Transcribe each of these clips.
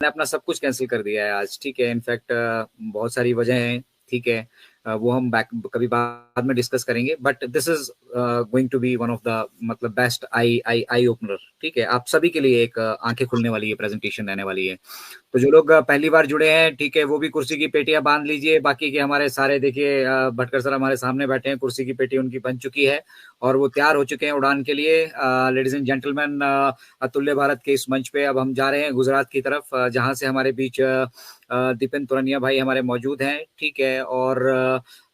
मैंने अपना सब कुछ कैंसिल कर दिया है आज, ठीक है। इनफैक्ट बहुत सारी वजह हैं, ठीक है। वो हम बैक कभी बाद में डिस्कस करेंगे, but this is going to be one of the मतलब best I I I opener, ठीक है। आप सभी के लिए एक आंखें खुलने वाली है प्रेजेंटेशन रहने वाली है। तो जो लोग पहली बार जुड़े हैं, ठीक है, वो भी कुर्सी की पेटियां बांध लीजिए। बाकी के हमारे सारे देखिए भटकर सर हमारे सामने बैठे हैं, कुर्सी की पेटी उनकी बन चुकी है और वो तैयार हो चुके हैं उड़ान के लिए। लेडीज एंड जेंटलमैन, अतुल्य भारत के इस मंच पे अब हम जा रहे हैं गुजरात की तरफ, जहां से हमारे बीच दीपेन तुरनिया भाई हमारे मौजूद हैं, ठीक है। और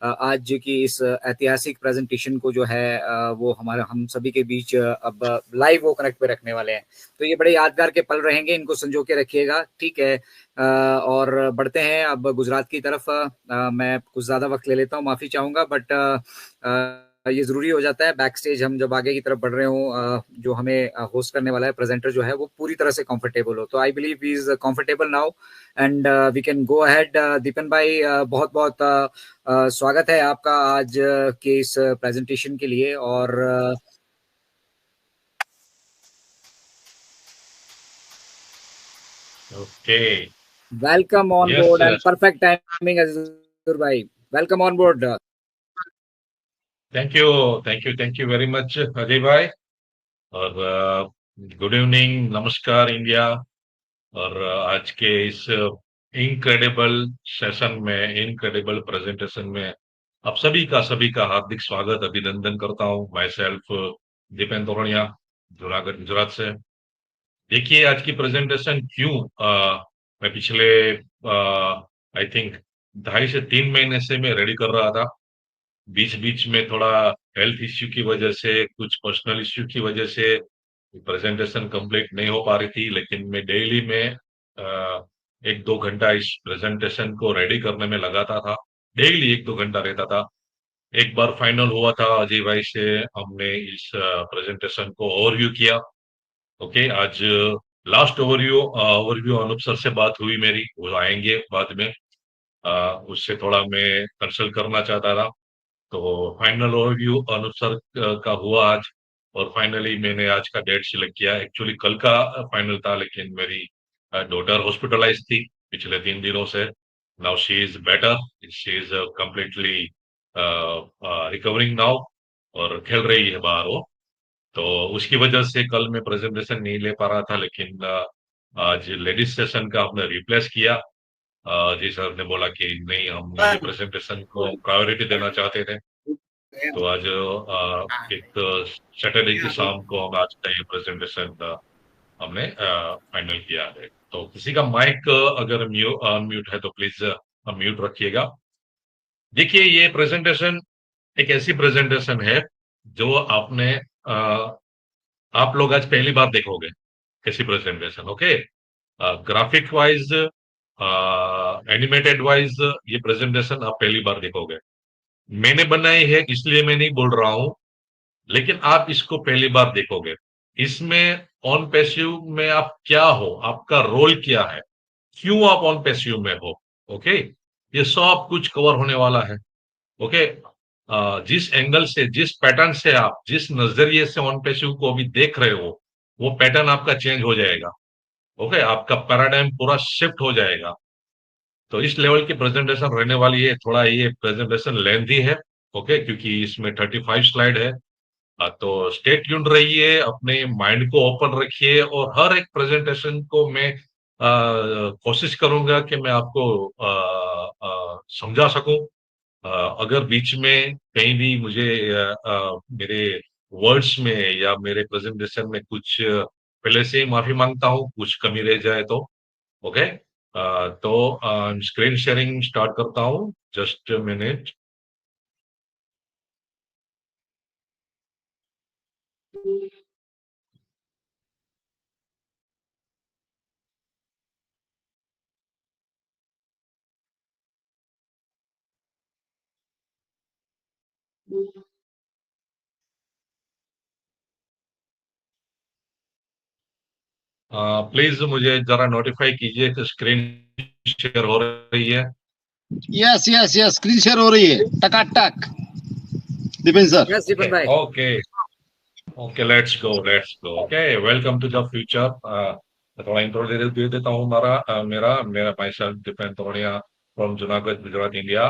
आज की इस ऐतिहासिक प्रेजेंटेशन को जो है वो हमारे हम सभी के बीच अब लाइव वो कनेक्ट पे रखने वाले हैं। तो ये बड़े यादगार के पल रहेंगे, इनको संजो के रखिएगा, ठीक है। और बढ़ते हैं अब गुजरात की तरफ। मैं कुछ ज्यादा वक्त ले लेता हूँ, माफी चाहूंगा, बट ये जरूरी हो जाता है। बैक स्टेज हम जब आगे की तरफ बढ़ रहे हो, जो हमें होस्ट करने वाला है प्रेजेंटर जो है वो पूरी तरह से कंफर्टेबल हो। तो I believe he is comfortable now and we can go ahead. Deepan भाई, बहुत बहुत स्वागत है आपका आज के इस प्रेजेंटेशन के लिए। और Okay. Welcome on Yes, board and perfect timing Ajur भाई, welcome on board. thank you, thank you very much, Ajay भाई। और गुड इवनिंग, नमस्कार इंडिया। और आज के इस इनक्रेडिबल सेशन में, इनक्रेडिबल प्रेजेंटेशन में आप सभी का हार्दिक स्वागत, अभिनंदन करता हूँ। माई सेल्फ दीपेन तोरनिया, जूनागढ़ गुजरात से। देखिए आज की प्रेजेंटेशन क्यों मैं पिछले आई थिंक 2.5 से 3 महीने से मैं रेडी कर रहा था। बीच बीच में थोड़ा हेल्थ इश्यू की वजह से, कुछ पर्सनल इश्यू की वजह से प्रेजेंटेशन कंप्लीट नहीं हो पा रही थी, लेकिन मैं डेली में 1-2 घंटा इस प्रेजेंटेशन को रेडी करने में लगाता था। डेली 1-2 घंटा रहता था। एक बार फाइनल हुआ था अजय भाई से, हमने इस प्रेजेंटेशन को ओवरव्यू किया। ओके, आज last overview overview Anoop sir से बात हुई मेरी, वो आएंगे बाद में। उससे थोड़ा मैं कंसल्ट करना चाहता था। तो फाइनल ओवरव्यू अनूप सर का हुआ आज। और फाइनली मैंने आज का डेट सिलेक्ट किया। एक्चुअली कल का फाइनल था, लेकिन मेरी डॉटर हॉस्पिटलाइज थी पिछले 3 दिनों से। Now she is better, she is completely recovering now, और खेल रही है बाहर वो। तो उसकी वजह से कल मैं प्रेजेंटेशन नहीं ले पा रहा था, लेकिन आज लेडीज सेशन का हमने रिप्लेस किया। जी सर ने बोला कि नहीं, हम ये प्रेजेंटेशन को प्रायोरिटी देना चाहते थे। तो आज एक सैटरडे की शाम को हम आज का ये प्रेजेंटेशन हमने फाइनल किया है। तो किसी का माइक अगर अनम्यूट है तो प्लीज म्यूट रखिएगा। देखिए ये प्रेजेंटेशन एक ऐसी प्रेजेंटेशन है जो आप लोग आज पहली बार देखोगे कैसी presentation. Okay, graphic wise, animated wise ये प्रेजेंटेशन आप पहली बार देखोगे। मैंने बनाई है इसलिए मैं नहीं बोल रहा हूं, लेकिन आप इसको पहली बार देखोगे। इसमें ऑन पैसिव में आप क्या हो, आपका रोल क्या है, क्यों आप ऑन पैसिव में हो। ओके, ये सब कुछ कवर होने वाला है। ओके, जिस एंगल से, जिस पैटर्न से, आप जिस नजरिए से ऑन पैसिव को अभी देख रहे हो, वो पैटर्न आपका चेंज हो जाएगा। ओके, आपका पैराडाइम पूरा शिफ्ट हो जाएगा। तो इस लेवल की प्रेजेंटेशन रहने वाली है। थोड़ा ये प्रेजेंटेशन लेंथी है, ओके, क्योंकि इसमें 35 स्लाइड है। तो स्टे ट्यून्ड रहिए, अपने माइंड को ओपन रखिए, और हर एक प्रेजेंटेशन को मैं कोशिश करूंगा कि मैं आपको समझा सकूं। अगर बीच में कहीं भी मुझे मेरे वर्ड्स में या मेरे प्रेजेंटेशन में कुछ पहले से ही माफी मांगता हूं, कुछ कमी रह जाए तो। ओके, तो स्क्रीन शेयरिंग स्टार्ट करता हूं, जस्ट मिनट। प्लीज मुझे जरा नोटिफाई कीजिए कि स्क्रीन शेयर हो रही है। Yes yes yes, screen share हो रही है टकाटक। दीपेन सर, यस दीपन भाई। Okay okay, let's go let's go. Okay, welcome to the future. मैं थोड़ा इंट्रो दे देता हूँ। मेरा मेरा myself Dipen Todiya from Junagadh, Gujarat, India.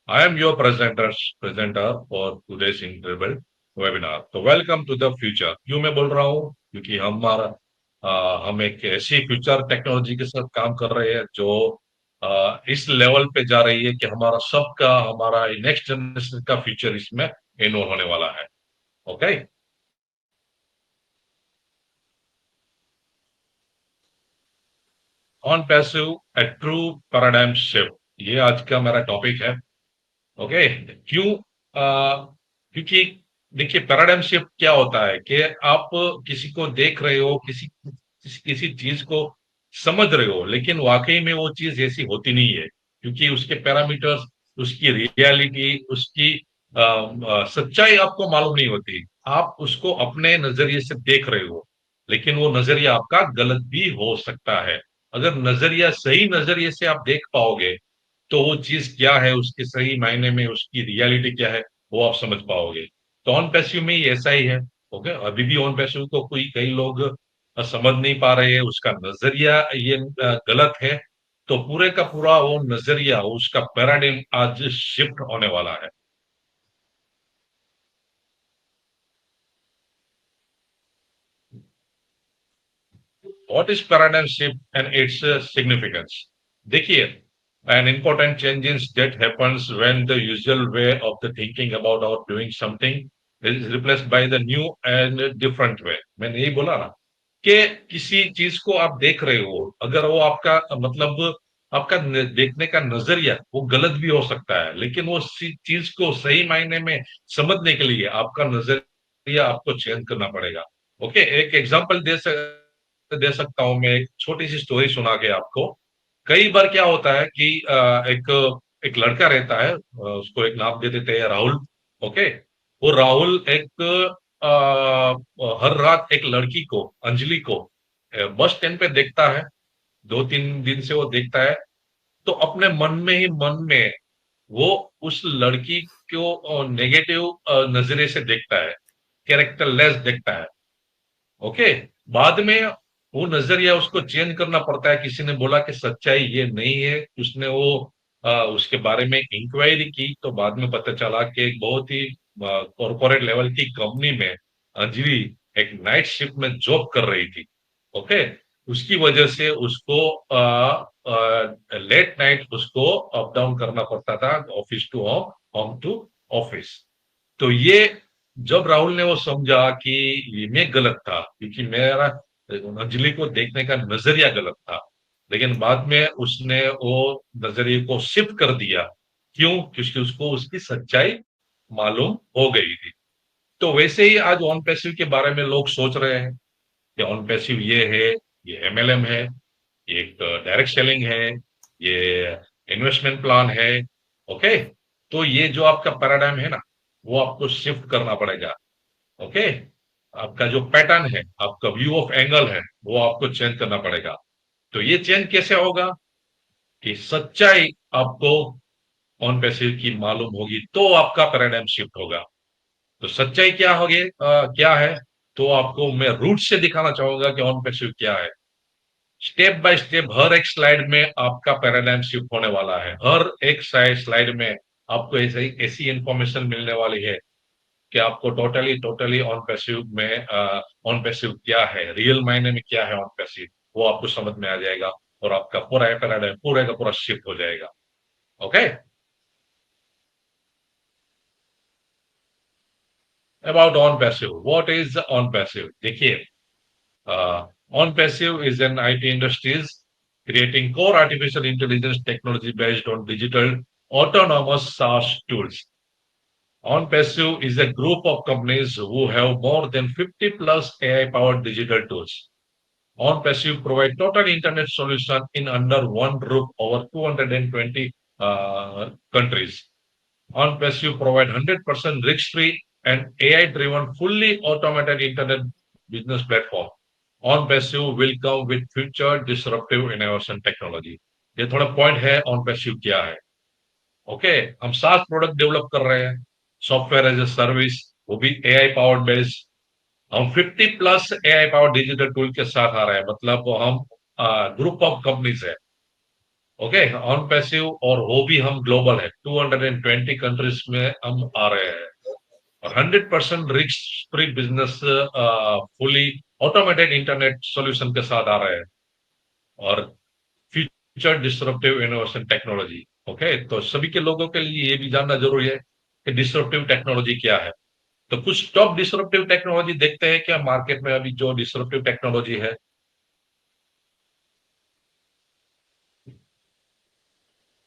I am your presenter for today's incredible webinar. तो वेलकम टू द फ्यूचर। क्यों मैं बोल रहा हूँ? क्योंकि हम एक ऐसी फ्यूचर टेक्नोलॉजी के साथ काम कर रहे हैं जो इस लेवल पे जा रही है कि हमारा नेक्स्ट जनरेशन का फ्यूचर इसमें इन्वॉल्व होने वाला है। Okay, on passive A true paradigm shift, ये आज का मेरा टॉपिक है। ओके, क्यों? क्योंकि देखिए, पैराडाइम शिफ्ट क्या होता है कि आप किसी को देख रहे हो, किसी चीज को समझ रहे हो, लेकिन वाकई में वो चीज ऐसी होती नहीं है, क्योंकि उसके पैरामीटर्स, उसकी रियलिटी, उसकी सच्चाई आपको मालूम नहीं होती। आप उसको अपने नजरिए से देख रहे हो, लेकिन वो नजरिया आपका गलत भी हो सकता है। अगर नजरिया सही नजरिए से आप देख पाओगे, तो वो चीज क्या है, उसके सही मायने में उसकी रियलिटी क्या है, वो आप समझ पाओगे। तो ऑन पैसिव में ये ऐसा ही है। ओके, अभी भी ऑन पैसिव को कई लोग समझ नहीं पा रहे हैं, उसका नजरिया ये गलत है। तो पूरे का पूरा वो नजरिया, उसका पैराडिम आज शिफ्ट होने वाला है। What is paradigm shift and its significance? देखिए, an important changes that happens when the usual way of the thinking about or doing something is replaced by the new and different way. मैंने यही बोला ना कि किसी चीज को आप देख रहे हो, अगर वो आपका मतलब आपका देखने का नजरिया वो गलत भी हो सकता है, लेकिन वो चीज को सही मायने में समझने के लिए आपका नजरिया आपको चेंज करना पड़ेगा। ओके, एक एग्जांपल दे सकता हूं मैं, एक छोटी सी स्टोरी सुना के आपको। कई बार क्या होता है कि एक एक लड़का रहता है, उसको एक नाम दे देते हैं राहुल। ओके, वो राहुल हर रात एक लड़की को, अंजलि को, बस स्टैंड पे देखता है। 2-3 दिन से वो देखता है। तो अपने मन में ही मन में वो उस लड़की को नेगेटिव नजरिए से देखता है, कैरेक्टर लेस देखता है। ओके, बाद में वो नजरिया उसको चेंज करना पड़ता है। किसी ने बोला कि सच्चाई ये नहीं है, उसने उसके बारे में इंक्वायरी की, तो बाद में पता चला कि एक बहुत ही कॉर्पोरेट लेवल की कंपनी में अंजलि एक नाइट शिफ्ट में जॉब कर रही थी। ओके, उसकी वजह से उसको लेट नाइट उसको अप डाउन करना पड़ता था, office to home, home to office. तो ये जब राहुल ने वो समझा कि ये मैं गलत था, क्योंकि मेरा अंजलि को देखने का नजरिया गलत था, लेकिन बाद में उसने वो नजरिए को शिफ्ट कर दिया। क्यों? क्योंकि उसको उसकी सच्चाई मालूम हो गई थी। तो वैसे ही आज ऑन पैसिव के बारे में लोग सोच रहे हैं कि ऑन पैसिव ये है, ये एमएलएम है, ये एक डायरेक्ट सेलिंग है, ये इन्वेस्टमेंट प्लान है। ओके, तो ये जो आपका पैराडाइम है ना, वो आपको शिफ्ट करना पड़ेगा। ओके, आपका जो पैटर्न है, आपका व्यू ऑफ एंगल है, वो आपको चेंज करना पड़ेगा। तो ये चेंज कैसे होगा? कि सच्चाई आपको ऑन पैसिव की मालूम होगी, तो आपका पैराडाइम शिफ्ट होगा। तो सच्चाई क्या होगी, क्या है? तो आपको मैं रूट से दिखाना चाहूंगा कि ऑन पैसिव क्या है। स्टेप बाय स्टेप हर एक स्लाइड में आपका पैराडाइम शिफ्ट होने वाला है। हर एक स्लाइड में आपको ऐसी इंफॉर्मेशन मिलने वाली है कि आपको टोटली टोटली ऑन पैसिव में ऑन पैसिव क्या है, रियल मायने में क्या है ऑन पैसिव, वो आपको समझ में आ जाएगा, और आपका पूरा पैराडाइम पूरे का पूरा शिफ्ट हो जाएगा। Okay, about on passive, what is on passive? देखिए, on passive is an IT industries creating core artificial intelligence technology based on digital autonomous SaaS tools. OnPassive is a group of companies who have more than 50 plus AI-powered digital tools. OnPassive provide total internet solution in under one roof over 220 countries. OnPassive provide 100% risk-free and AI-driven, fully automated internet business platform. OnPassive will come with future disruptive innovation technology. ये थोड़ा point है OnPassive क्या है। Okay, हम सात product develop कर रहे हैं, सॉफ्टवेयर एज ए सर्विस, वो भी एआई पावर्ड बेस्ड। हम 50+ AI पावर डिजिटल टूल के साथ आ रहे हैं, मतलब हम ग्रुप ऑफ कंपनीज है, ओके, ऑन पैसिव, और वो भी हम ग्लोबल है, 220 कंट्रीज में हम आ रहे हैं, और 100% risk free business, fully automated internet solution के साथ आ रहे हैं, और future disruptive innovation technology. Okay, तो सभी के लोगों के लिए ये भी जानना जरूरी है कि डिस्ट्रप्टिव टेक्नोलॉजी क्या है। तो कुछ टॉप डिस्ट्रप्टिव टेक्नोलॉजी देखते हैं क्या मार्केट में अभी जो डिस्ट्रप्टिव टेक्नोलॉजी है।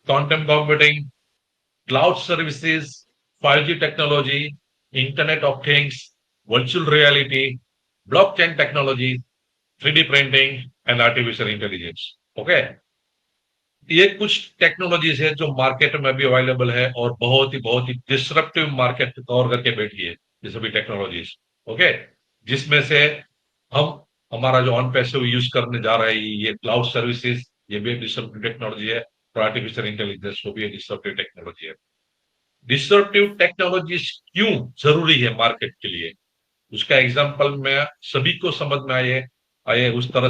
Quantum computing, cloud services, 5G technology, internet of things, virtual reality, blockchain technology, 3D printing and artificial intelligence. Okay, ये कुछ टेक्नोलॉजीज है जो मार्केट में भी अवेलेबल है और बहुत ही डिसरप्टिव मार्केट कवर करके बैठी है ये सभी टेक्नोलॉजीज। ओके, जिसमें से हम हमारा जो ऑन पैसिव यूज करने जा रहे हैं, ये क्लाउड सर्विसेज, ये भी एक डिसरप्टिव टेक्नोलॉजी है, और आर्टिफिशियल इंटेलिजेंस वो भी एक डिसरप्टिव टेक्नोलॉजी है। डिसरप्टिव टेक्नोलॉजीज क्यों जरूरी है मार्केट के लिए, उसका एग्जाम्पल मैं सभी को समझ में आए उस तरह